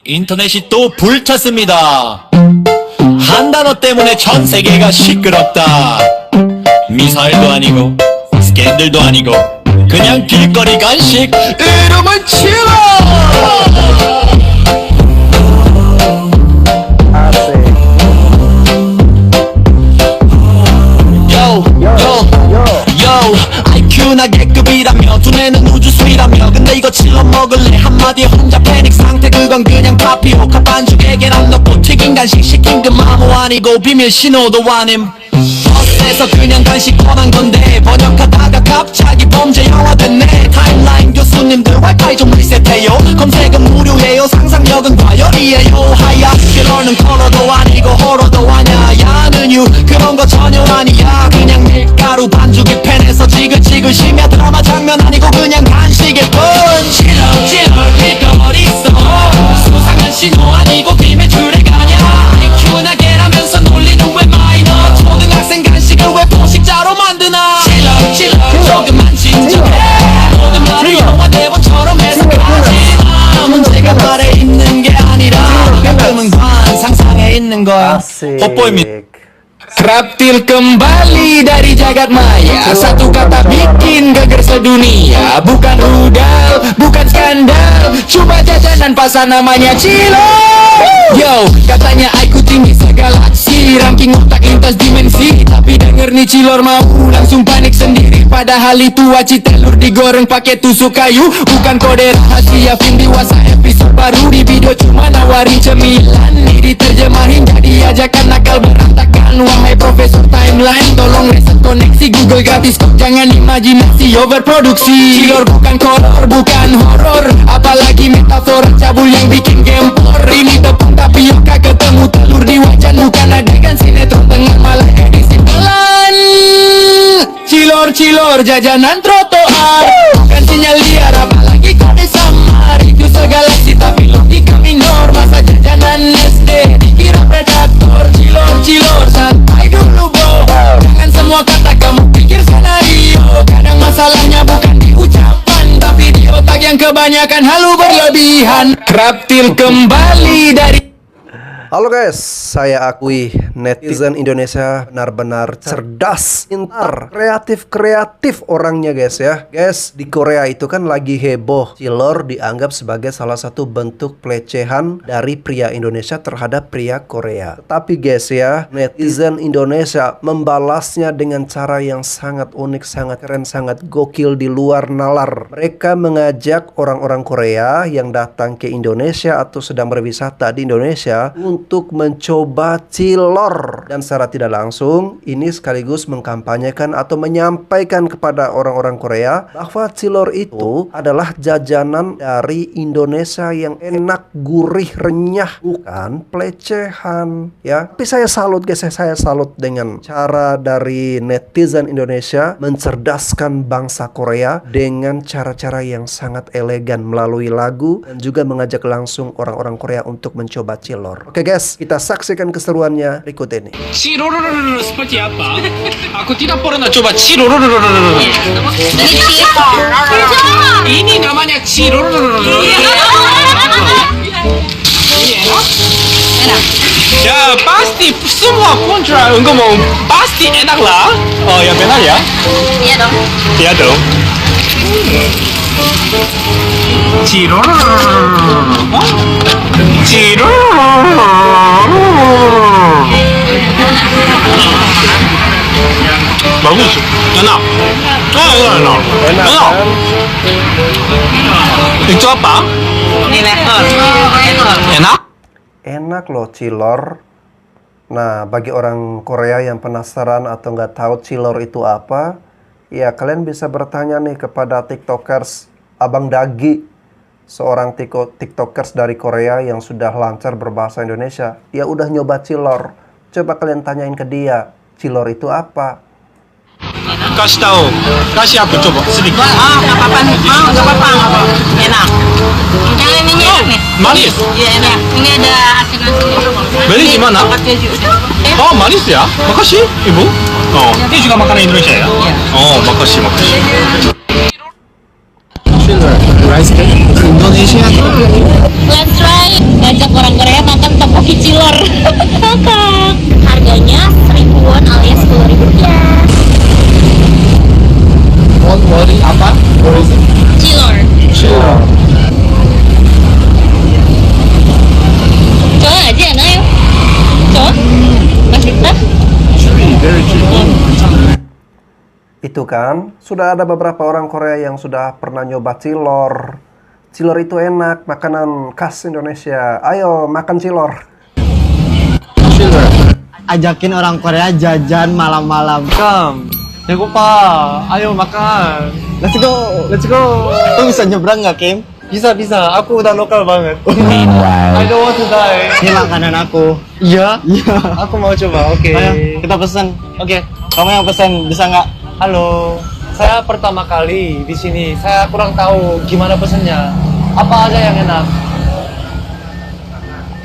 인터넷이 또 불탔습니다. 한 단어 때문에 전 세계가 시끄럽다. 미사일도 아니고 스캔들도 아니고 그냥 길거리 간식 이름은 칠러. IQ나 계급이라며 두뇌는 우주수이라며 근데 이거 칠러 먹을래 한마디에 혼자 패닉 상태 그건 그냥 타피오카 반죽에 계란 넣고 튀긴 간식 시킨 그 마모 아니고 비밀 신호도 아님. 버스에서 그냥 간식 권한 건데 번역하다가 갑자기 범죄 영화 됐네. 타임라인 교수님들 와이파이 좀 리셋해요. 검색은 무료해요. 상상력은 과열이에요. 하야 킬러는 컬러도 아니고 호러도 아냐. 야는 유 그런 거 전혀 아니야. 그냥 밀가루 반죽에 팬에서 지글지글 심야 드라마 장면 아니고 그냥 간식일 뿐. 찔러 길거리 있어. 수상한 신호 아니고 비밀 줄에 가냐. IQ나 개라면서 놀리는 왜 마이너. 초등학생 간식을 왜 포식자로 만드나. 찔러 조금만 진정해. 모든 말을 영화 대본처럼 해석하지 마. 문제가 말에 있는 게 아니라 가끔은 상상에 있는 거야. 헛보입니다. Raptil kembali dari jagat maya. Satu kata bikin geger sedunia. Bukan rudal, bukan skandal. Coba jajanan pasar namanya Cilo. Yo, katanya IQ tinggi segalaksi. Ranking otak lintas dimensi. Tapi denger nih Cilor mau langsung panik sendiri. Padahal itu aci telur digoreng pakai tusuk kayu. Bukan kode rahasia film dewasa episode baru. Di video cuma nawarin cemilan. Nih diterjemahin jadi ajakan nakal berantakan. Wahai Profesor Timeline, tolong reset koneksi Google gratis kok jangan imajinasi overproduksi. Cilor bukan kolor, bukan horor. Apalagi metafora cabul yang bikin gempor. Ini tepung tapioka ketemu telur di wajan. Bukan adegan sinetron tengah malah edisi pelan. Cilor jajanan trotoar. Bukan sinyal liar apalagi kode samar. Itu segalaksi tapi logika minor. Masa jajanan SD dikira predator. Cilor santai dulu bro. Jangan semua kata kamu pikir skenario. Kadang masalahnya bukan di ucapan tapi di otak yang kebanyakan halu berlebihan. Raptil kembali dari. Halo guys, saya akui netizen Indonesia benar-benar cerdas, pintar, kreatif orangnya guys ya. Guys, di Korea itu kan lagi heboh Cilor dianggap sebagai salah satu bentuk pelecehan dari pria Indonesia terhadap pria Korea. Tapi guys ya, netizen Indonesia membalasnya dengan cara yang sangat unik, sangat keren, sangat gokil di luar nalar. Mereka mengajak orang-orang Korea yang datang ke Indonesia atau sedang berwisata di Indonesia untuk mencoba cilor. Dan secara tidak langsung ini sekaligus mengkampanyekan atau menyampaikan kepada orang-orang Korea bahwa cilor itu adalah jajanan dari Indonesia yang enak, gurih, renyah, bukan pelecehan ya. Tapi saya salut guys, saya salut dengan cara dari netizen Indonesia mencerdaskan bangsa Korea dengan cara-cara yang sangat elegan melalui lagu dan juga mengajak langsung orang-orang Korea untuk mencoba cilor. Oke guys, kita saksikan keseruannya berikut ini. Cilorororor seperti apa? Aku tidak pernah coba cilorororor. Ini namanya cilorororor. Enak. Ya pasti semua kontra enggak mau pasti enak lah. Oh ya benar ya? Iya dong. Iya dong. Cilorororor. Bagus, enak. Enak. Itu apa? Ini leher. Enak? Enak loh cilor. Nah, bagi orang Korea yang penasaran atau nggak tahu cilor itu apa, ya kalian bisa bertanya nih kepada tiktokers Abang Dagi, seorang tiktokers dari Korea yang sudah lancar berbahasa Indonesia. Dia udah nyoba cilor. Coba kalian tanyain ke dia, cilor itu apa? Kasih tahu. Kasih aku coba sedikit. Nggak apa-apa. Nggak apa-apa. Enak. Yang ini enak nih. Manis. Iya enak. Ini ada asin-asin. Beli di mana? Pakai keju. Oh, manis ya? Makasih, Ibu. Oh, ini juga makanan Indonesia ya? Iya. Oh, makasih. Rice cake Indonesia. Let's try. itu kan, sudah ada beberapa orang Korea yang sudah pernah nyoba cilor. Cilor itu enak, makanan khas Indonesia. Ayo makan cilor. Ajakin orang Korea jajan malam-malam. Kam, 배고파. Ayo makan. Let's go. Let's go. Lu bisa nyebrang nggak, Kim? Bisa bisa. Aku udah lokal banget. Meanwhile, I don't want to die. Ini makanan aku. Iya? Iya. Aku mau coba. Oke. Ayo, kita pesen. Oke. Kamu yang pesen, bisa nggak? Halo. Saya pertama kali di sini. Saya kurang tahu gimana pesennya. Apa aja yang enak?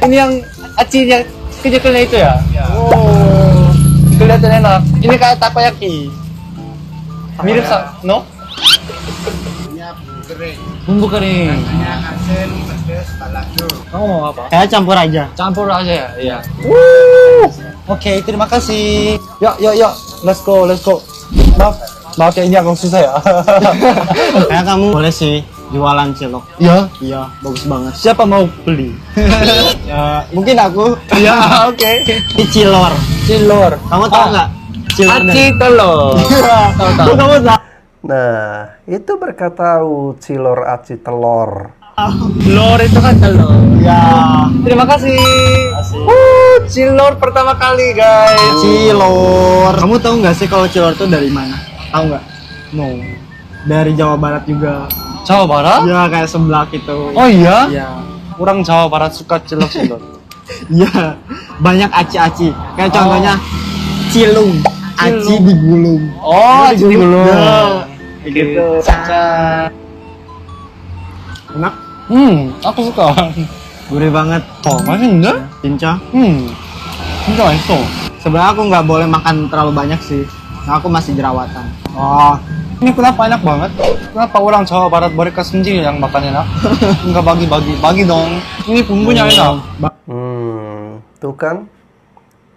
Ini yang aci yang kecil-kecilnya itu ya? Oh. Kelihatan enak. Ini kayak takoyaki. Mirip no? Bumbu kering. Kamu mau apa? Kayak campur aja. Campur aja ya? Iya. Oke, terima kasih. Yuk. Let's go. Maaf ya, ini agak susah ya. Kayak kamu boleh sih jualan cilok. Iya. Iya, bagus banget. Siapa mau beli? Ya, mungkin aku. Iya, oke. Ini cilor. Cilor. Kamu tahu nggak? Cilor. Aci telur. Tahu. Kamu tahu? Nah, itu mereka tahu cilor aci telur. Telur itu kan telur. Ya. Terima kasih. Cilor pertama kali, guys. Cilor. Kamu tahu nggak sih kalau cilor itu dari mana? Tahu nggak? No. Dari Jawa Barat juga. Jawa Barat? Ya, kayak sebelah gitu. Oh iya? Iya. Orang Jawa Barat suka cilor. Iya. Banyak aci-aci. Kayak contohnya cilung. Aci digulung. Oh, aci digulung. Ya, kayak Gitu. gitu. Enak. Aku suka. Gurih banget. Oh, 맛있는데? Cinca. 진짜 맛있어. Sebenarnya aku nggak boleh makan terlalu banyak sih. Nah, aku masih jerawatan. Ah, ini kenapa enak banget? Kenapa orang Jawa Barat mereka sendiri yang makan enak? Enggak bagi dong. Ini bumbunya enak. Tuh kan,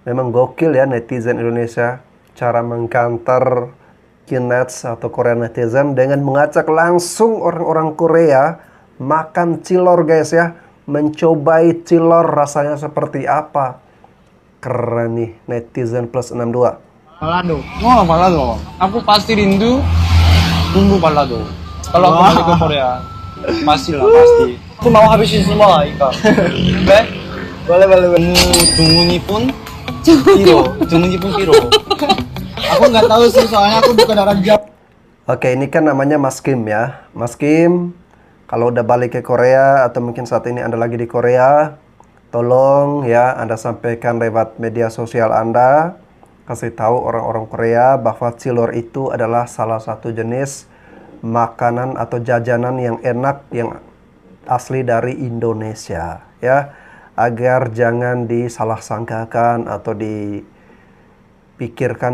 memang gokil ya netizen Indonesia. Cara mengkanter Kinets atau Korea netizen dengan mengajak langsung orang-orang Korea makan cilor guys ya. Mencobai cilor rasanya seperti apa. Keren nih netizen plus 62. Balado. Oh, balado. Aku pasti rindu bumbu balado. Kalau aku balik ke Korea, masih lah pasti. Aku mau habisin semua ikan. Boleh? Boleh. Dumuni pun piro. Aku nggak tahu sih, soalnya aku bukan orang Jawa. Oke, ini kan namanya Mas Kim ya. Mas Kim, kalau udah balik ke Korea atau mungkin saat ini Anda lagi di Korea, tolong ya Anda sampaikan lewat media sosial Anda, kasih tahu orang-orang Korea bahwa cilor itu adalah salah satu jenis makanan atau jajanan yang enak yang asli dari Indonesia ya, agar jangan disalah sangkakan atau dipikirkan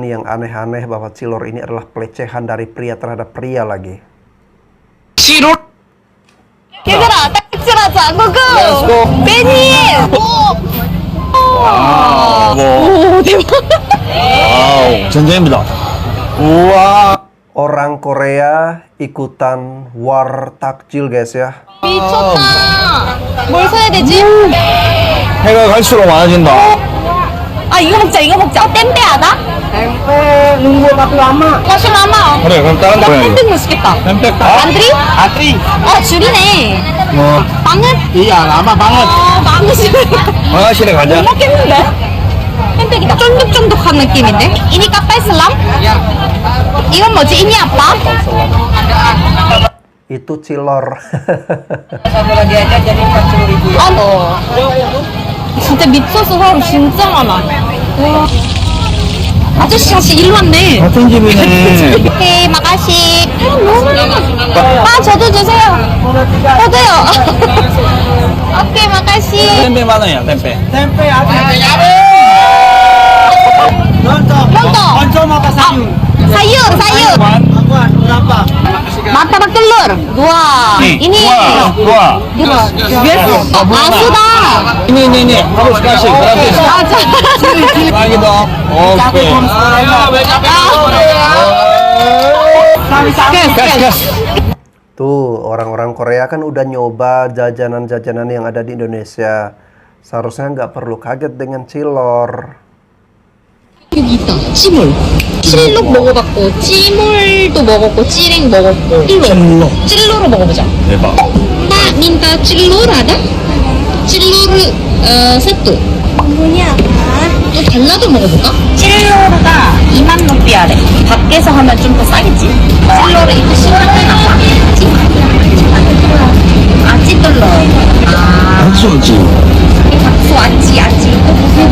yang aneh-aneh bahwa cilor ini adalah pelecehan dari pria terhadap pria lagi. 얘들아, 딱칠하자. 고고. 매니. 오, 대박. 전쟁입니다. Orang Korea ikutan war takjil guys ya. 미쳤다. 뭘 사야 되지? 해가 갈수록 많아진다. 아, 이거 먹자. 땜떼 알아? Tempe nunggu tapi lama. 맛이 많아. 그래, 그럼 다른 거 해야지. 햄떡 맛있겠다. 햄떡 안드리? Atri. 줄이네. 빵은? Iya, lama banget. 망치. 화장실에 가자. 못 먹겠는데? 햄떡이다. 쫀득쫀득한 느낌인데? 이니 까빨슬람? 이건 뭐지? 이니 아빠? Itu cilor. Satu lagi aja jadi 40.000 ya. 진짜 밉소스 사람 진짜 많아. 와. 아저씨 다시 일로 왔네. 같은 집이네. 오케이, 마가시. 너무 아, 저도 주세요. 저도요. 오케이, 마가시. 템페 많아요, 템페. Tempe ada. Lontong. Lontong. Lontong apa sayur? sayur. Apaan? Berapa? martabak telur. Dua. Ini. 좋아. Biasa. Sudah. ini. Harus kasih, gratis. Lagi dong. Oke. Gas. Tuh, orang-orang Korea kan udah nyoba jajanan-jajanan yang ada di Indonesia. Seharusnya nggak perlu kaget dengan cilor. 여기 있다. 찌물. 찔록 먹어봤고, 찌물도 먹었고, 찌랭 먹었고. 찔로. 찔로로 먹어보자. 대박. 나 민다 찔로라다? 찔로르 세트. 뭐냐? 또 달라도 먹어볼까? 찔로르가 2만 루피아래. 밖에서 하면 좀 더 싸겠지? 찔로르 이거 심각하나 봐. 아찌 떨러. 아, 한수지. 박수 아찌. 이거 보세요?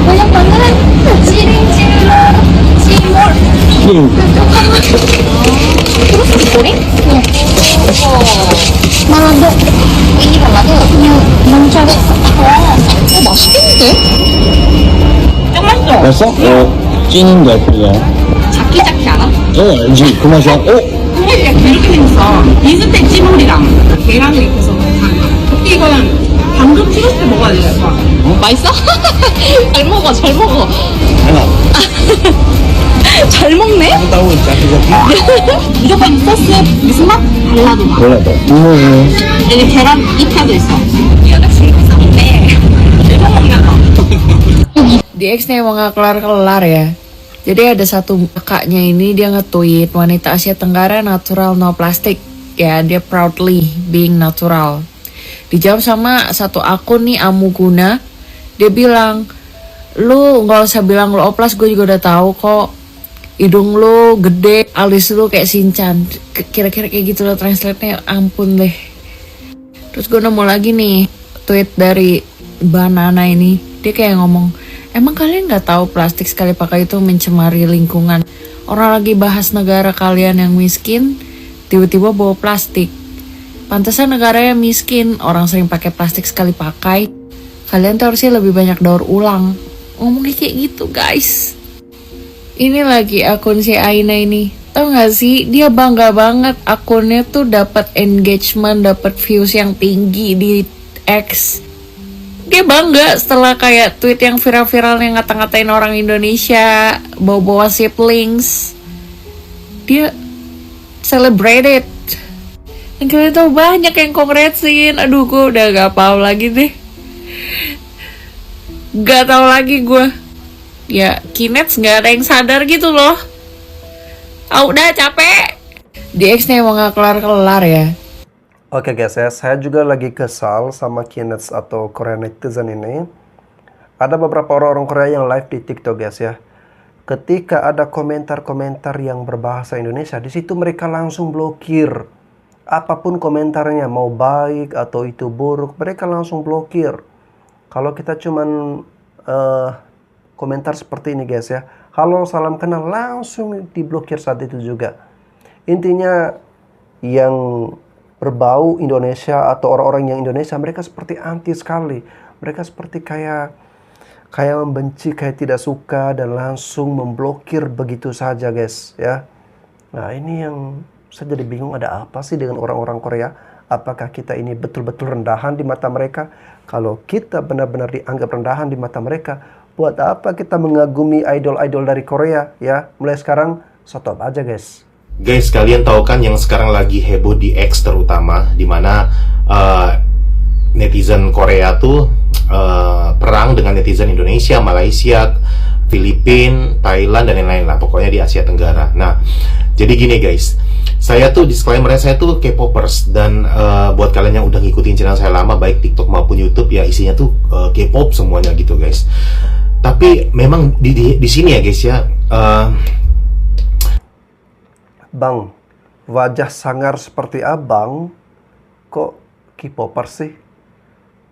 뭐야 방금 찌링 찔로르 찌몰. 꼬리? 말라도 이 발라도 그냥 멈춰겠어. 맛있겠는데? 좀 맛있어. 맛있어? 찐인데 그게. 자키자키 알아? 알지. 그 맛이야. 이게 이렇게 생겼어. 비슷해 찌물이랑 계란을 입혀서 달라. 근데 이건 방금 찍었을 때 먹어야 되잖아. 맛있어? 잘 먹어, 잘 먹어. 하나. 잘 먹네? 따고 자기. 무조건 소스 무슨 맛? 달라도 맛. 몰라도. 여기 계란 입혀져 있어. 이거 재밌었는데 일본 먹는 거. Di X-nya emang gak kelar-kelar ya. Jadi ada satu kakaknya ini dia nge-tweet wanita Asia Tenggara natural no plastic. Ya dia proudly being natural. Dijawab sama satu akun nih Amuguna. Dia bilang, lu gak usah bilang lu oplas, gue juga udah tahu kok. Hidung lu gede, alis lu kayak Shinchan. Kira-kira kayak gitu loh translate-nya, ampun deh. Terus gue nemu lagi nih tweet dari Banana ini. Dia kayak ngomong, emang kalian nggak tahu plastik sekali pakai itu mencemari lingkungan? Orang lagi bahas negara kalian yang miskin, tiba-tiba bawa plastik. Pantesan negaranya miskin, orang sering pakai plastik sekali pakai. Kalian tuh harusnya lebih banyak daur ulang. Ngomongnya kayak gitu guys. Ini lagi akun si Aina ini. Tau gak sih, dia bangga banget akunnya tuh dapat engagement, dapat views yang tinggi di X. Dia bangga setelah kayak tweet yang viral-viral yang ngata-ngatain orang Indonesia, bawa-bawa siblings. Dia celebrated. Dan kalian tau banyak yang kongresin. Aduh, gue udah gak paham lagi deh. Gak tau lagi gue. Ya, Kinets gak ada yang sadar gitu loh. Ah, udah capek. Di X-nya emang gak kelar-kelar ya. Oke guys ya, saya juga lagi kesal sama Kinets atau Korea netizen ini. Ada beberapa orang-orang Korea yang live di TikTok guys ya. Ketika ada komentar-komentar yang berbahasa Indonesia, di situ mereka langsung blokir. Apapun komentarnya, mau baik atau itu buruk, mereka langsung blokir. Kalau kita cuman komentar seperti ini guys ya, halo salam kenal, langsung diblokir saat itu juga. Intinya yang berbau Indonesia atau orang-orang yang Indonesia, mereka seperti anti sekali. Mereka seperti kayak membenci, kayak tidak suka dan langsung memblokir begitu saja guys ya. Nah ini yang saya jadi bingung, ada apa sih dengan orang-orang Korea? Apakah kita ini betul-betul rendahan di mata mereka? Kalau kita benar-benar dianggap rendahan di mata mereka, buat apa kita mengagumi idol-idol dari Korea ya? Mulai sekarang stop aja guys. Guys, kalian tahu kan yang sekarang lagi heboh di X terutama, dimana netizen Korea tuh perang dengan netizen Indonesia, Malaysia, Filipina, Thailand, dan lain-lain lah, pokoknya di Asia Tenggara. Nah, jadi gini guys, saya tuh disclaimer, saya tuh K-popers, dan buat kalian yang udah ngikutin channel saya lama, baik TikTok maupun YouTube, ya isinya tuh K-pop semuanya gitu guys. Tapi memang di sini ya guys ya, Bang, wajah sangar seperti abang, kok K-popers sih?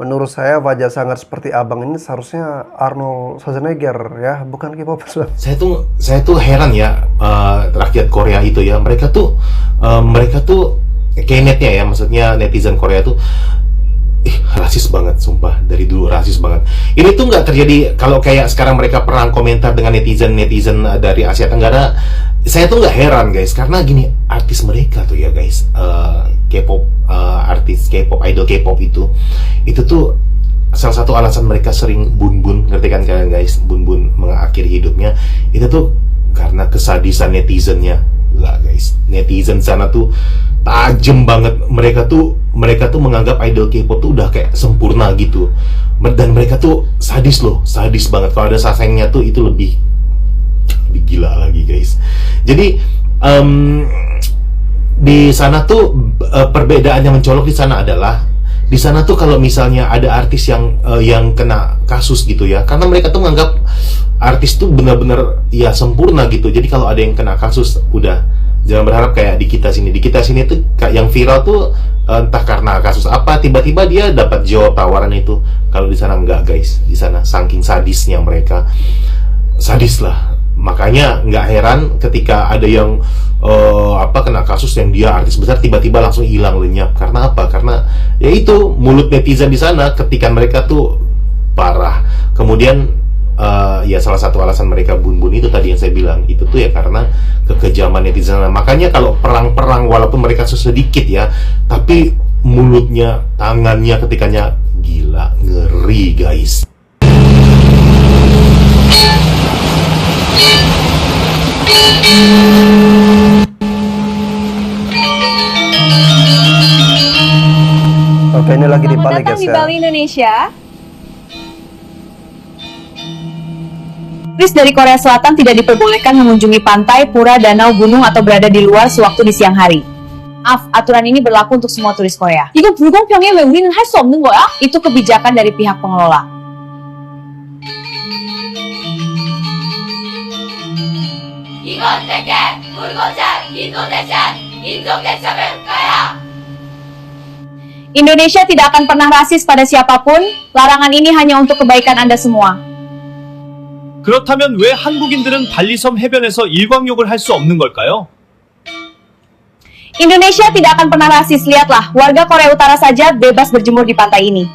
Menurut saya wajah sangar seperti abang ini seharusnya Arnold Schwarzenegger ya, bukan K-popers. Saya tuh heran ya, rakyat Korea itu ya, mereka tuh K-netnya ya, maksudnya netizen Korea tuh rasis banget, sumpah, dari dulu rasis banget. Ini tuh nggak terjadi kalau kayak sekarang mereka perang komentar dengan netizen dari Asia Tenggara. Saya tuh nggak heran guys, karena gini, artis mereka tuh ya guys, K-pop, artis K-pop, idol K-pop itu tuh salah satu alasan mereka sering bun-bun, ngerti kan kalian guys, bun-bun mengakhiri hidupnya, itu tuh karena kesadisan netizennya lah guys. Netizen sana tuh tajem banget. Mereka tuh menganggap idol K-pop tuh udah kayak sempurna gitu. Dan mereka tuh sadis loh, sadis banget. Kalau ada sasengnya tuh itu lebih gila lagi guys. Jadi di sana tuh perbedaan yang mencolok di sana adalah di sana tuh kalau misalnya ada artis yang kena kasus gitu ya, karena mereka tuh menganggap artis tuh benar-benar ya sempurna gitu. Jadi kalau ada yang kena kasus, udah jangan berharap kayak di kita sini. Di kita sini tuh yang viral tuh entah karena kasus apa, tiba-tiba dia dapat jawab tawaran itu. Kalau di sana enggak guys, di sana saking sadisnya mereka, sadis lah. Makanya nggak heran ketika ada yang kena kasus yang dia artis besar tiba-tiba langsung hilang lenyap. Karena apa? Karena ya itu mulut netizen di sana ketika mereka tuh parah. Kemudian ya salah satu alasan mereka bun-bun itu tadi yang saya bilang itu tuh ya karena kekejaman netizen. Makanya kalau perang-perang walaupun mereka sedikit ya, tapi mulutnya, tangannya ketikanya gila, ngeri guys. Oke, ini lagi di Bali guys di ya. Bali, Indonesia. Turis dari Korea Selatan tidak diperbolehkan mengunjungi pantai, pura, danau, gunung, atau berada di luar sewaktu di siang hari. Maaf, aturan ini berlaku untuk semua turis Korea. 이거 불공평해. 왜 우리는 할 수 없는 거야? Itu kebijakan dari pihak pengelola. 이건 내게 불공정 인도네시안 인종대첩을 거야. Indonesia tidak akan pernah rasis pada siapapun. Larangan ini hanya untuk kebaikan Anda semua. 그렇다면 왜 한국인들은 발리섬 해변에서 일광욕을 할 수 없는 걸까요? Indonesia tidak akan pernah rasis. Lihatlah, warga Korea Utara saja bebas berjemur di pantai ini.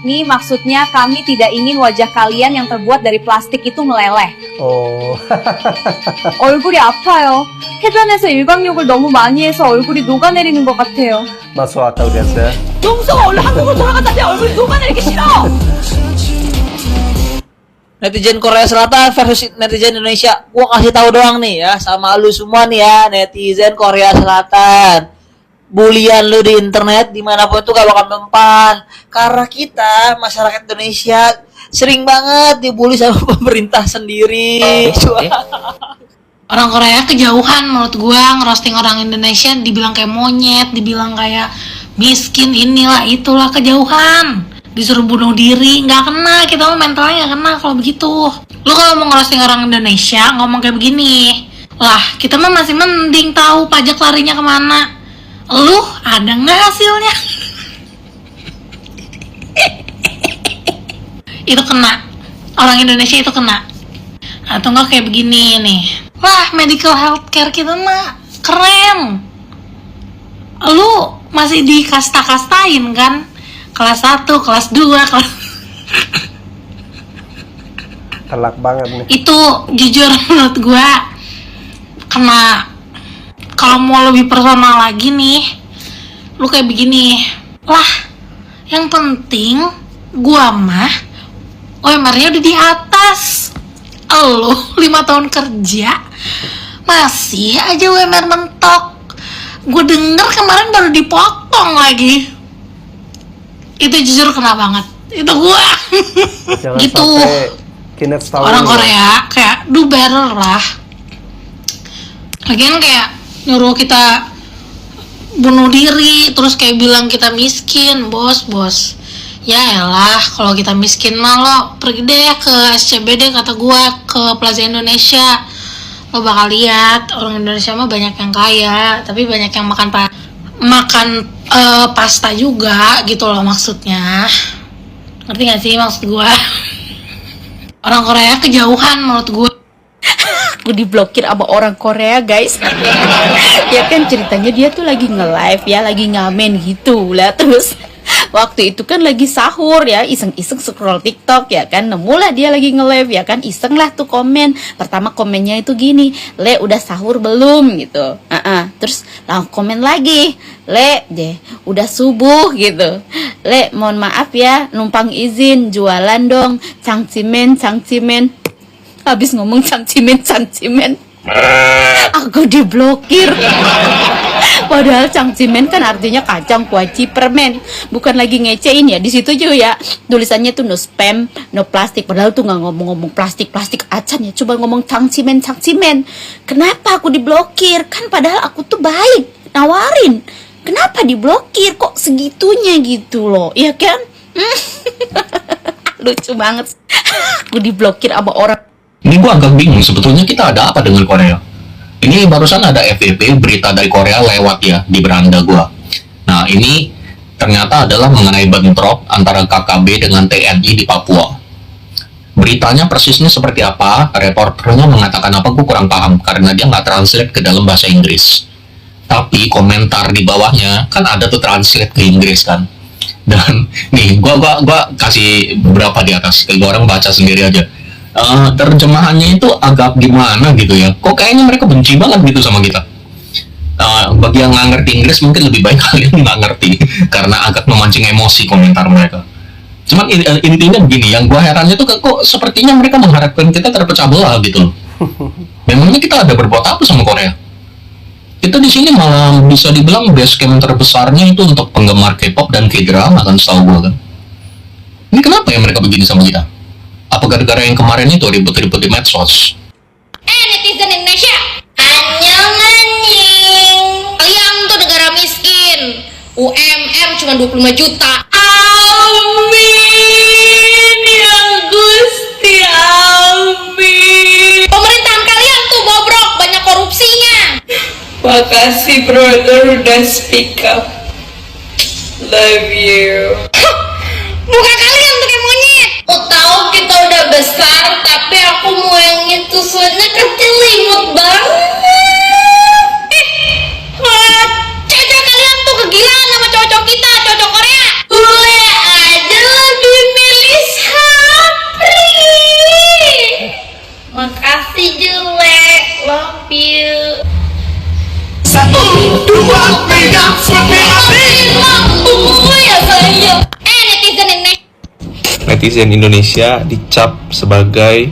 Ini maksudnya kami tidak ingin wajah kalian yang terbuat dari plastik itu meleleh. Oh. 얼굴이 아파요. 해변에서 일광욕을 너무 많이 해서 얼굴이 녹아내리는 것 같아요. Masuk akal guys ya. 용서가 얼른 한국으로 돌아가자. 내 얼굴이 녹아내리기 싫어. Netizen Korea Selatan versus netizen Indonesia. Gua kasih tahu doang nih ya sama lu semua nih ya, netizen Korea Selatan. Bulian lu di internet dimanapun tuh gak bakal mempan. Karena kita masyarakat Indonesia sering banget dibully sama pemerintah sendiri. Orang Korea kejauhan menurut gua ngerosting orang Indonesia, dibilang kayak monyet, dibilang kayak miskin, inilah itulah, kejauhan. Disuruh bunuh diri, nggak kena, kita mah mentalnya nggak kena kalau begitu. Lu kalau mau ngerosting orang Indonesia ngomong kayak begini, lah kita mah masih mending tahu pajak larinya kemana. Lu ada nggak hasilnya? Itu kena, orang Indonesia itu kena. Atau nggak kayak begini nih, wah medical healthcare kita mah keren. Lu masih dikasta-kastain kan? Kelas 1, kelas 2, kelas... Telak banget nih. Itu jujur menurut gue kena. Kalau mau lebih personal lagi nih, lu kayak begini, lah yang penting gua mah UMR-nya udah di atas. Lu 5 tahun kerja masih aja UMR mentok. Gue denger kemarin baru dipotong lagi. Itu jujur kena banget. Itu gua. Gitu. Orang Korea kayak do better lah. Lagian kayak nyuruh kita bunuh diri, terus kayak bilang kita miskin, bos. Ya elah, kalau kita miskin mah lo pergi deh ke SCBD kata gua, ke Plaza Indonesia. Lo bakal lihat orang Indonesia mah banyak yang kaya, tapi banyak yang makan pasta juga gitu loh maksudnya. Ngerti gak sih maksud gua? Orang Korea kejauhan menurut gua. Gue diblokir sama orang Korea guys. Ya kan ceritanya dia tuh lagi nge-live ya, lagi ngamen gitu lah. Terus waktu itu kan lagi sahur ya, iseng-iseng scroll TikTok ya kan, nemulah dia lagi nge-live ya kan, iseng lah tuh komen. Pertama komennya itu gini, Le udah sahur belum gitu. Terus langsung komen lagi, Le deh udah subuh gitu. Le mohon maaf ya, numpang izin jualan dong, cangcimen. Habis ngomong cangcimen Aku diblokir. Padahal cangcimen kan artinya kacang kuaci permen, bukan lagi ngecein ya. Di situ juga ya tulisannya tuh no spam, no plastik. Padahal tuh nggak ngomong-ngomong plastik acan ya, coba ngomong cangcimen. Kenapa aku diblokir? Kan padahal aku tuh baik, nawarin. Kenapa diblokir? Kok segitunya gitu loh, ya kan? Lucu banget. Aku diblokir sama orang. Ini gua agak bingung, sebetulnya kita ada apa dengan Korea? Ini barusan ada FYP, berita dari Korea lewat ya di beranda gua. Nah, ini ternyata adalah mengenai bentrok antara KKB dengan TNI di Papua. Beritanya persisnya seperti apa, reporternya mengatakan apa, gue kurang paham, karena dia nggak translate ke dalam bahasa Inggris. Tapi komentar di bawahnya, kan ada tuh translate ke Inggris kan. Dan nih, gua kasih beberapa di atas, kayak orang baca sendiri aja. Terjemahannya itu agak gimana gitu ya, kok kayaknya mereka benci banget gitu sama kita. Bagi yang nggak ngerti Inggris mungkin lebih baik kalian nggak ngerti karena agak memancing emosi komentar mereka. Cuman intinya begini, yang gua herannya tuh kok sepertinya mereka mengharapkan kita terpecah belah gitu loh. Memangnya kita ada berbuat apa sama Korea? Kita di sini malah bisa dibilang base camp terbesarnya itu untuk penggemar K-pop dan K-drama kan, setahu gua kan. Ini kenapa ya mereka begini sama kita? Apa gara-gara yang kemarin itu ribut-ribut di medsos? Netizen Indonesia, annyeong. Kalian tuh negara miskin, UMR cuma 25 juta. Amin ya Gusti, amin. Pemerintahan kalian tuh bobrok, banyak korupsinya. Makasih brother udah speak up. Love you. Muka kalian tuh kayak monyet. Aku tahu kita udah besar, tapi aku mau yang itu soalnya kecil imut banget. Cewek kalian tuh kegilaan sama cowok kita, cowok Korea. Bule aja lebih milih Sapri. Makasih Jule, love you. 1, 2, 3, 4, 5, ya sayang. Netizen Indonesia. Netizen Indonesia dicap sebagai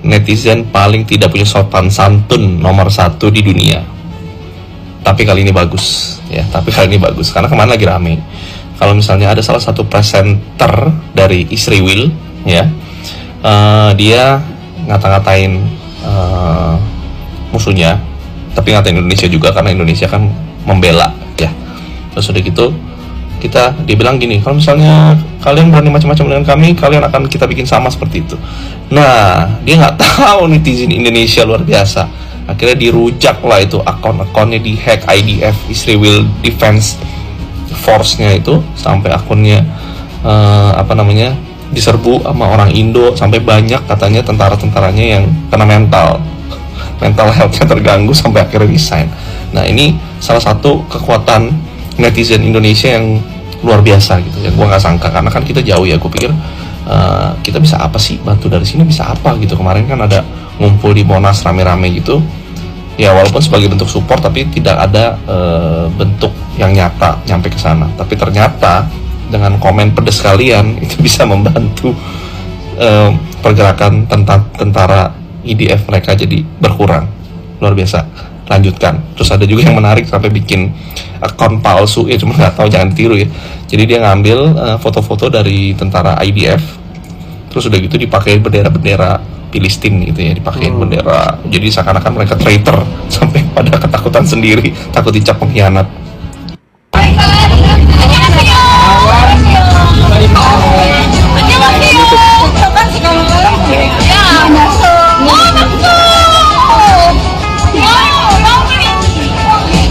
netizen paling tidak punya sopan santun nomor 1 di dunia. Tapi kali ini bagus, ya. Tapi kali ini bagus karena kemarin lagi rame. Kalau misalnya ada salah satu presenter dari Israel, ya, dia ngata-ngatain musuhnya, tapi ngatain Indonesia juga karena Indonesia kan membela, ya. Terus udah gitu dia bilang gini, kalau misalnya kalian berani macam-macam dengan kami, kalian akan kita bikin sama seperti itu. Nah, dia nggak tahu netizen Indonesia luar biasa. Akhirnya dirujak lah itu akun-akunnya, dihack IDF, Israel Defense Force-nya itu, sampai akunnya diserbu sama orang Indo, sampai banyak katanya tentara-tentaranya yang kena mental health-nya terganggu sampai akhirnya resign. Nah, ini salah satu kekuatan netizen Indonesia yang luar biasa gitu ya. Gua nggak sangka, karena kan kita jauh ya. Gue pikir kita bisa apa sih, bantu dari sini bisa apa gitu. Kemarin kan ada ngumpul di Monas rame-rame gitu ya, walaupun sebagai bentuk support, tapi tidak ada bentuk yang nyata nyampe ke sana. Tapi ternyata dengan komen pedes kalian itu bisa membantu pergerakan tentara IDF mereka jadi berkurang. Luar biasa. Lanjutkan. Terus ada juga yang menarik sampai bikin akun palsu, ya cuma nggak tahu, jangan ditiru ya. Jadi dia ngambil foto-foto dari tentara IDF, terus udah gitu dipakai bendera-bendera Filistin gitu ya, dipakein bendera. Jadi seakan-akan mereka traitor sampai pada ketakutan sendiri, takut dicap pengkhianat.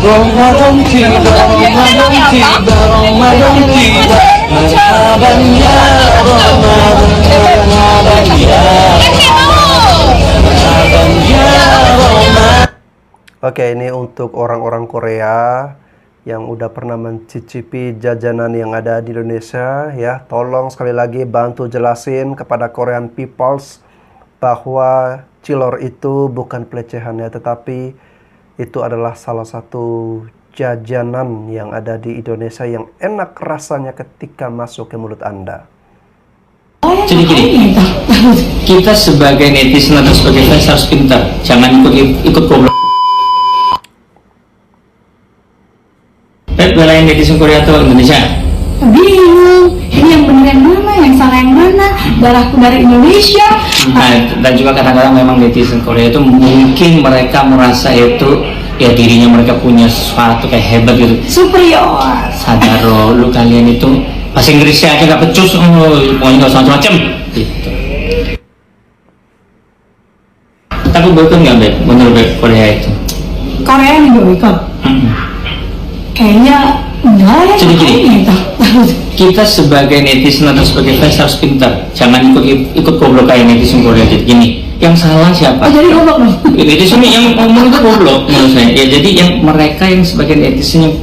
Ramadan tiba, Ramadan tiba, Ramadan tiba. Marhaban ya Ramadan, marhaban ya, marhaban ya Ramadan. Oke, ini untuk orang-orang Korea yang udah pernah mencicipi jajanan yang ada di Indonesia ya. Tolong sekali lagi bantu jelasin kepada Korean peoples bahwa cilor itu bukan pelecehan ya, tetapi itu adalah salah satu jajanan yang ada di Indonesia yang enak rasanya ketika masuk ke mulut Anda. Jadi gini, Kita sebagai netizen atau sebagai fans harus pintar, jangan ikut goblok. Belain netizen Korea atau Indonesia? Bingung, ini yang bener yang mana, yang salah yang mana, darahku dari Indonesia. Nah, dan juga kadang-kadang memang netizen Korea itu mungkin mereka merasa itu ya dirinya mereka punya sesuatu kayak hebat gitu. Superior. Sadar lu kalian itu bahasa Inggrisnya aja gak becus, pokoknya gak usah macam-macam gitu. Tapi boykot nggak Beb? Menurut Beb Korea itu? Korea yang boykot? Kayaknya enggak ya. Gini. Kita sebagai netizen atau sebagai fans harus pintar, jangan ikut goblok kayak netizen Korea. Jadi gini, yang salah siapa? Oh, jadi goblok loh. Netizen yang ngomong itu goblok menurut saya. Ya jadi yang mereka yang sebagai netizen yang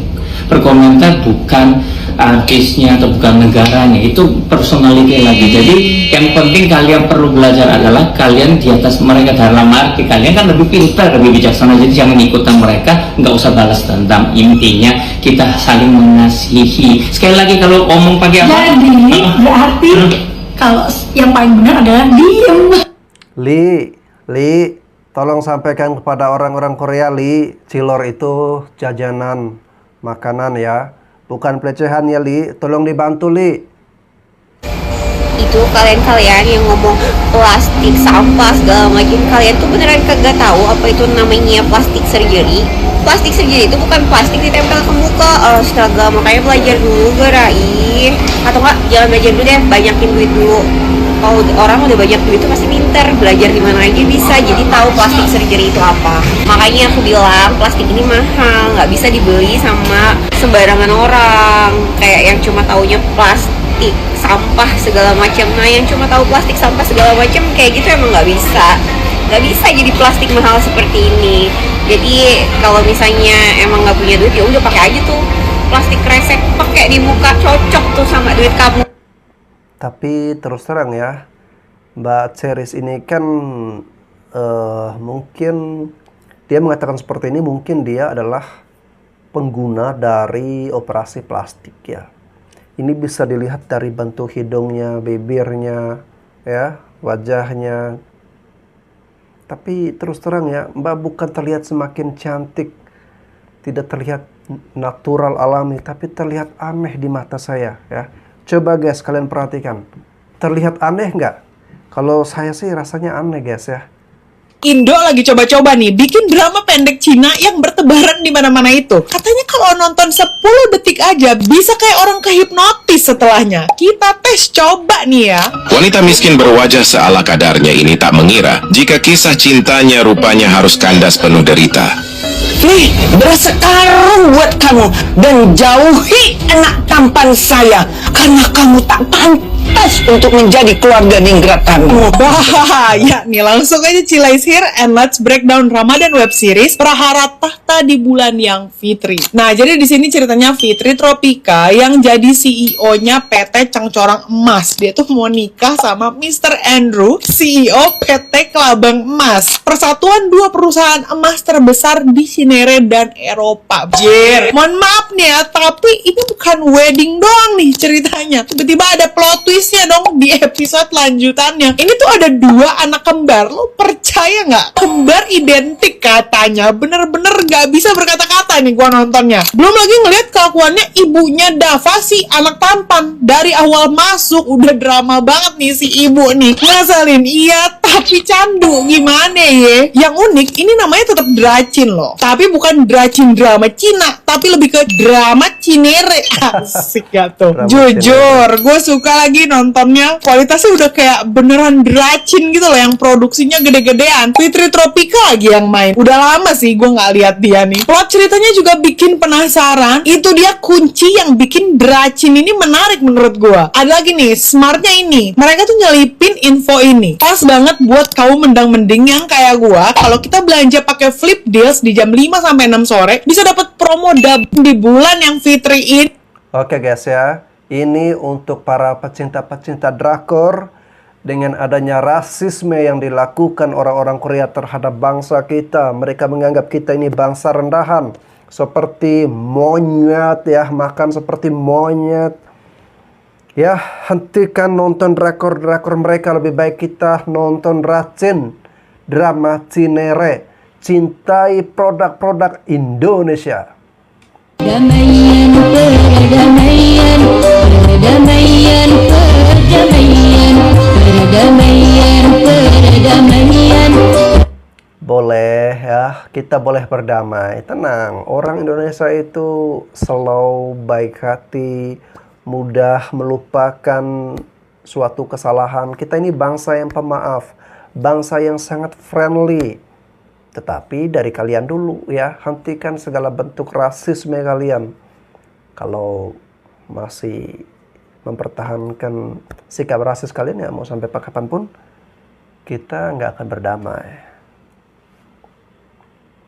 berkomentar bukan artisnya atau bukan negaranya, itu personality lagi. Jadi yang penting kalian perlu belajar adalah kalian di atas mereka, dalam arti kalian kan lebih pintar, lebih bijaksana. Jadi jangan ikutan mereka, nggak usah balas dendam. Intinya kita saling mengasihi. Sekali lagi kalau ngomong pakai apa? Jadi berarti kalau yang paling benar adalah diem. Li, tolong sampaikan kepada orang-orang Korea, Li, cilor itu jajanan, makanan ya, bukan pelecehan ya, Li. Tolong dibantu, Li. Itu kalian-kalian yang ngomong plastik, sampah, segala macam, kalian tuh beneran kagak tahu apa itu namanya plastik surgery. Plastik surgery itu bukan plastik ditempel ke muka. Astaga, makanya belajar dulu gerai. Atau enggak, jangan belajar dulu deh, banyakin duit dulu. Kalau orang udah banyak duit itu pasti pinter, belajar di mana aja bisa, jadi tahu plastik surgery itu apa. Makanya aku bilang plastik ini mahal, nggak bisa dibeli sama sembarangan orang. Kayak yang cuma taunya plastik, sampah segala macam. Nah, yang cuma tahu plastik, sampah segala macam kayak gitu emang nggak bisa jadi plastik mahal seperti ini. Jadi kalau misalnya emang nggak punya duit, ya udah pakai aja tuh plastik kresek, pakai di muka, cocok tuh sama duit kamu. Tapi terus terang ya, Mbak Ceris ini kan mungkin dia mengatakan seperti ini, mungkin dia adalah pengguna dari operasi plastik ya. Ini bisa dilihat dari bentuk hidungnya, bibirnya, ya, wajahnya. Tapi terus terang ya, Mbak bukan terlihat semakin cantik, tidak terlihat natural alami, tapi terlihat aneh di mata saya ya. Coba guys, kalian perhatikan. Terlihat aneh nggak? Kalau saya sih rasanya aneh guys ya. Indo lagi coba-coba nih bikin drama pendek Cina yang bertebaran di mana-mana itu. Katanya kalau nonton 10 detik aja bisa kayak orang kehipnotis setelahnya. Kita tes coba nih ya. Wanita miskin berwajah seala kadarnya ini tak mengira jika kisah cintanya rupanya harus kandas penuh derita. Nih, beras sekarang buat kamu dan jauhi anak tampan saya karena kamu tak pantas untuk menjadi keluarga ningrat kami. Bahaya nih, langsung aja Cilais here and let's break down Ramadan web series Prahara Tahta di bulan yang Fitri. Nah, jadi di sini ceritanya Fitri Tropika yang jadi CEO-nya PT Cangcorang Emas. Dia tuh mau nikah sama Mr. Andrew, CEO PT Kelabang Emas. Persatuan dua perusahaan emas terbesar di Cinere dan Eropa. Jir, mohon maaf nih ya, tapi ini bukan wedding doang nih ceritanya. Tiba-tiba ada plot twistnya dong di episode lanjutannya. Ini tuh ada 2 anak kembar. Lo percaya nggak? Kembar identik katanya. Bener-bener nggak bisa berkata-kata nih gua nontonnya. Belum lagi ngeliat kelakuannya ibunya Dava, si anak tampan. Dari awal masuk udah drama banget nih si ibu nih. Ngasalin, iya tapi candu. Gimana ya? Yang unik, ini namanya tetap Dracin loh. Tapi bukan Dracin drama Cina, tapi lebih ke drama Cinere. Asik gak tuh? Jujur, gue suka lagi nontonnya. Kualitasnya udah kayak beneran Dracin gitu loh, yang produksinya gede-gedean. Fitri Tropika lagi yang main. Udah lama sih gue nggak lihat dia nih. Plot ceritanya juga bikin penasaran. Itu dia kunci yang bikin Dracin ini menarik menurut gue. Ada lagi nih, smartnya ini. Mereka tuh nyelipin info ini. Pas banget buat kaum mendang-mending yang kayak gue. Kalau kita belanja pakai flip deals di jam 5-6 sore, bisa dapat promo double di bulan yang Fitri ini. Oke guys ya, ini untuk para pecinta-pecinta drakor. Dengan adanya rasisme yang dilakukan orang-orang Korea terhadap bangsa kita, mereka menganggap kita ini bangsa rendahan, seperti monyet ya, makan seperti monyet. Ya, hentikan nonton drakor-drakor mereka. Lebih baik kita nonton Racin, drama Cinere. Cintai produk-produk Indonesia. Perdamaian, perdamaian, perdamaian, perdamaian, perdamaian, perdamaian. Boleh ya, kita boleh berdamai. Tenang, orang Indonesia itu slow, baik hati, mudah melupakan suatu kesalahan. Kita ini bangsa yang pemaaf, bangsa yang sangat friendly. Tetapi dari kalian dulu ya, hentikan segala bentuk rasisme kalian. Kalau masih mempertahankan sikap rasis kalian ya mau sampai kapanpun, kita nggak akan berdamai.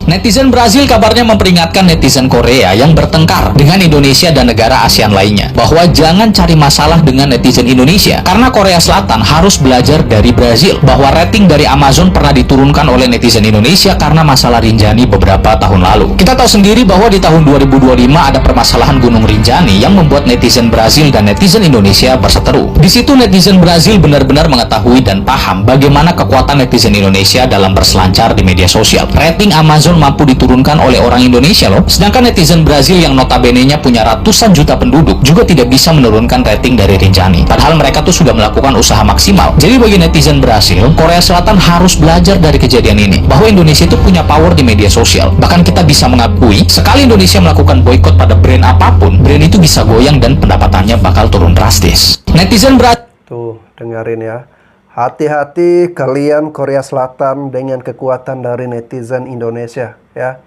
Netizen Brazil kabarnya memperingatkan netizen Korea yang bertengkar dengan Indonesia dan negara ASEAN lainnya bahwa jangan cari masalah dengan netizen Indonesia karena Korea Selatan harus belajar dari Brazil bahwa rating dari Amazon pernah diturunkan oleh netizen Indonesia karena masalah Rinjani beberapa tahun lalu. Kita tahu sendiri bahwa di tahun 2025 ada permasalahan Gunung Rinjani yang membuat netizen Brazil dan netizen Indonesia berseteru. Di situ netizen Brazil benar-benar mengetahui dan paham bagaimana kekuatan netizen Indonesia dalam berselancar di media sosial. Rating Amazon mampu diturunkan oleh orang Indonesia loh. Sedangkan netizen Brazil yang notabene-nya punya ratusan juta penduduk juga tidak bisa menurunkan rating dari Rinjani. Padahal mereka tuh sudah melakukan usaha maksimal. Jadi bagi netizen Brazil, Korea Selatan harus belajar dari kejadian ini. Bahwa Indonesia itu punya power di media sosial. Bahkan kita bisa mengakui, sekali Indonesia melakukan boykot pada brand apapun, brand itu bisa goyang dan pendapatannya bakal turun drastis. Netizen Brazil... Tuh, dengerin ya. Hati-hati kalian Korea Selatan dengan kekuatan dari netizen Indonesia ya.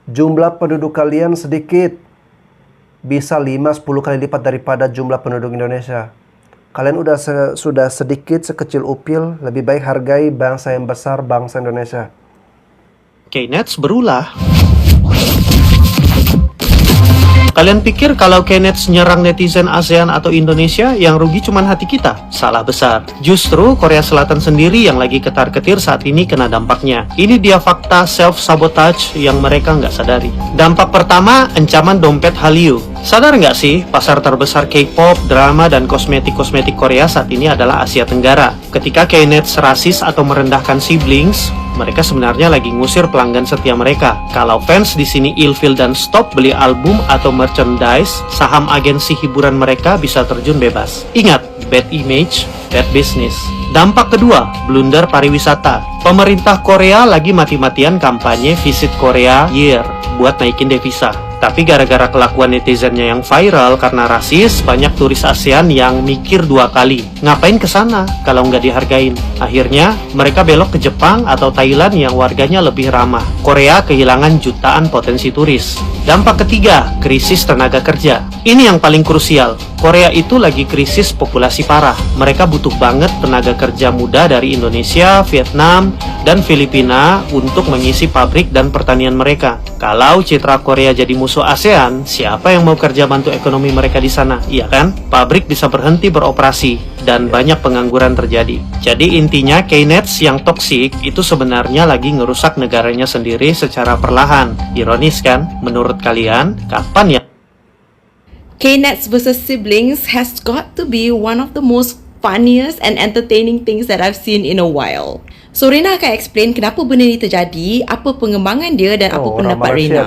Jumlah penduduk kalian sedikit, bisa 5-10 kali lipat daripada jumlah penduduk Indonesia. Kalian sudah sedikit sekecil upil, lebih baik hargai bangsa yang besar, bangsa Indonesia. Knets berulah. Kalian pikir kalau Knets nyerang netizen ASEAN atau Indonesia, yang rugi cuma hati kita? Salah besar. Justru Korea Selatan sendiri yang lagi ketar-ketir saat ini kena dampaknya. Ini dia fakta self-sabotage yang mereka nggak sadari. Dampak pertama, ancaman dompet Hallyu. Sadar nggak sih, pasar terbesar K-pop, drama, dan kosmetik-kosmetik Korea saat ini adalah Asia Tenggara. Ketika Knets rasis atau merendahkan siblings, mereka sebenarnya lagi ngusir pelanggan setia mereka. Kalau fans di sini ilfil dan stop beli album atau merchandise, saham agensi hiburan mereka bisa terjun bebas. Ingat, bad image, bad business. Dampak kedua, blunder pariwisata. Pemerintah Korea lagi mati-matian kampanye Visit Korea Year buat naikin devisa. Tapi gara-gara kelakuan netizennya yang viral karena rasis, banyak turis ASEAN yang mikir 2 kali. Ngapain ke sana kalau nggak dihargain? Akhirnya, mereka belok ke Jepang atau Thailand yang warganya lebih ramah. Korea kehilangan jutaan potensi turis. Dampak ketiga, krisis tenaga kerja. Ini yang paling krusial. Korea itu lagi krisis populasi parah. Mereka butuh banget tenaga kerja muda dari Indonesia, Vietnam, dan Filipina untuk mengisi pabrik dan pertanian mereka. Kalau citra Korea jadi musuh ASEAN, siapa yang mau kerja bantu ekonomi mereka di sana? Iya kan? Pabrik bisa berhenti beroperasi dan banyak pengangguran terjadi. Jadi intinya Knets yang toksik itu sebenarnya lagi ngerusak negaranya sendiri secara perlahan. Ironis kan? Menurut kalian, kapan ya? Knets versus siblings has got to be one of the most funniest and entertaining things that I've seen in a while. So Rina akan explain kenapa benda ni terjadi, apa pengembangan dia dan apa pendapat Rina.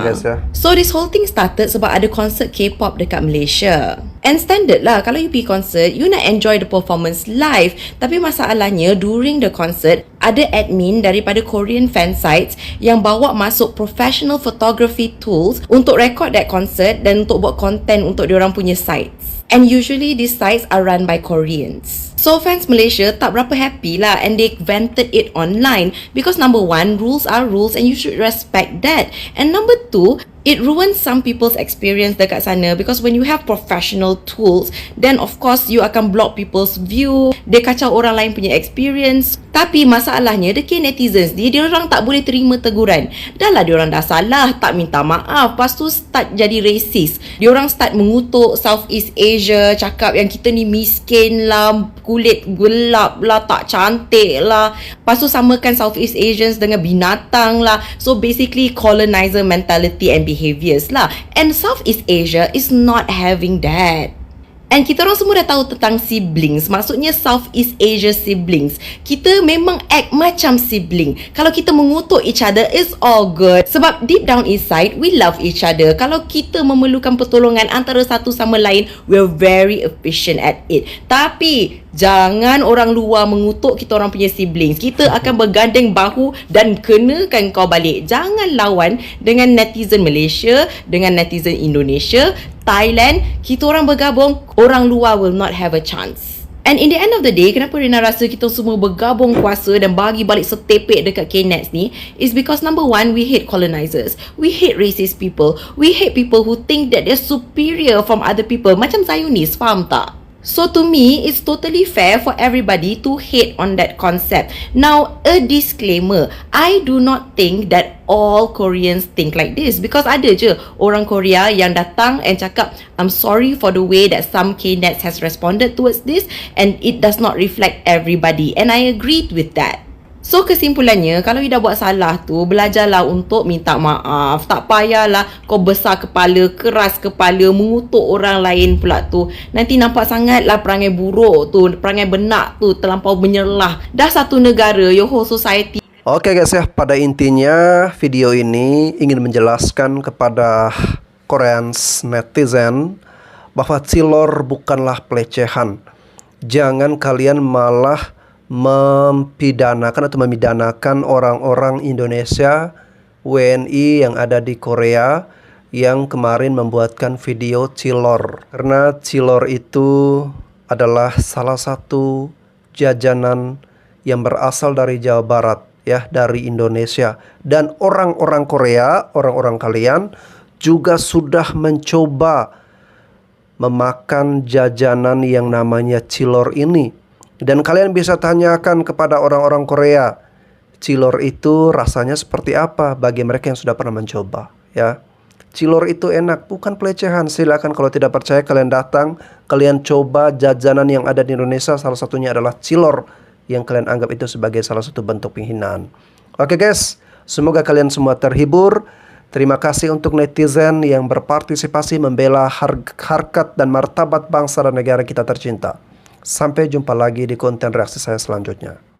So this whole thing started sebab ada konsert K-pop dekat Malaysia. And standard lah, kalau you pergi concert, you nak enjoy the performance live. Tapi masalahnya, during the concert, ada admin daripada Korean fan sites yang bawa masuk professional photography tools untuk record that concert dan untuk buat content untuk diorang punya sites. And usually these sites are run by Koreans. So fans Malaysia tak berapa happy lah and they vented it online because number one, rules are rules and you should respect that. And number two, it ruins some people's experience dekat sana because when you have professional tools, then of course you akan block people's view, dia kacau orang lain punya experience. Tapi masalahnya, dekat netizens ni, dia orang tak boleh terima teguran. Dah lah dia orang dah salah, tak minta maaf, lepas tu start jadi racist. Dia orang start mengutuk Southeast Asia, cakap yang kita ni miskin lah, kulit gelap lah, tak cantik lah. Lepas tu samakan Southeast Asians dengan binatang lah. So basically colonizer mentality and behaviors lah. And Southeast Asia is not having that. And kita orang semua dah tahu tentang siblings. Maksudnya Southeast Asia siblings. Kita memang act macam sibling. Kalau kita mengutuk each other, it's all good. Sebab deep down inside, we love each other. Kalau kita memerlukan pertolongan antara satu sama lain, we're very efficient at it. Tapi jangan orang luar mengutuk kita orang punya siblings. Kita akan bergandeng bahu dan kenakan kau balik. Jangan lawan dengan netizen Malaysia, dengan netizen Indonesia, Thailand. Kita orang bergabung, orang luar will not have a chance. And in the end of the day, kenapa Rina rasa kita semua bergabung kuasa dan bagi balik setepek dekat KNETS ni is because number one, we hate colonizers. We hate racist people. We hate people who think that they're superior from other people. Macam Zionis, faham tak? So to me, it's totally fair for everybody to hate on that concept. Now, a disclaimer, I do not think that all Koreans think like this, because ada je orang Korea yang datang and cakap, I'm sorry for the way that some KNETs has responded towards this and it does not reflect everybody, and I agreed with that. So kesimpulannya, kalau you dah buat salah tu, belajarlah untuk minta maaf. Tak payahlah kau besar kepala, keras kepala, mengutuk orang lain pula tu. Nanti nampak sangatlah perangai buruk tu, perangai benak tu, terlampau menyerlah. Dah satu negara, your whole society. Oke guys ya, pada intinya video ini ingin menjelaskan kepada Koreans netizen bahwa cilor bukanlah pelecehan. Jangan kalian malah mempidanakan atau memidanakan orang-orang Indonesia WNI yang ada di Korea yang kemarin membuatkan video cilor. Karena cilor itu adalah salah satu jajanan yang berasal dari Jawa Barat, ya, dari Indonesia. Dan orang-orang Korea, orang-orang kalian juga sudah mencoba memakan jajanan yang namanya cilor ini. Dan kalian bisa tanyakan kepada orang-orang Korea, cilor itu rasanya seperti apa bagi mereka yang sudah pernah mencoba, ya. Cilor itu enak, bukan pelecehan. Silakan kalau tidak percaya kalian datang, kalian coba jajanan yang ada di Indonesia, salah satunya adalah cilor yang kalian anggap itu sebagai salah satu bentuk penghinaan. Oke guys, semoga kalian semua terhibur. Terima kasih untuk netizen yang berpartisipasi membela harkat dan martabat bangsa dan negara kita tercinta. Sampai jumpa lagi di konten reaksi saya selanjutnya.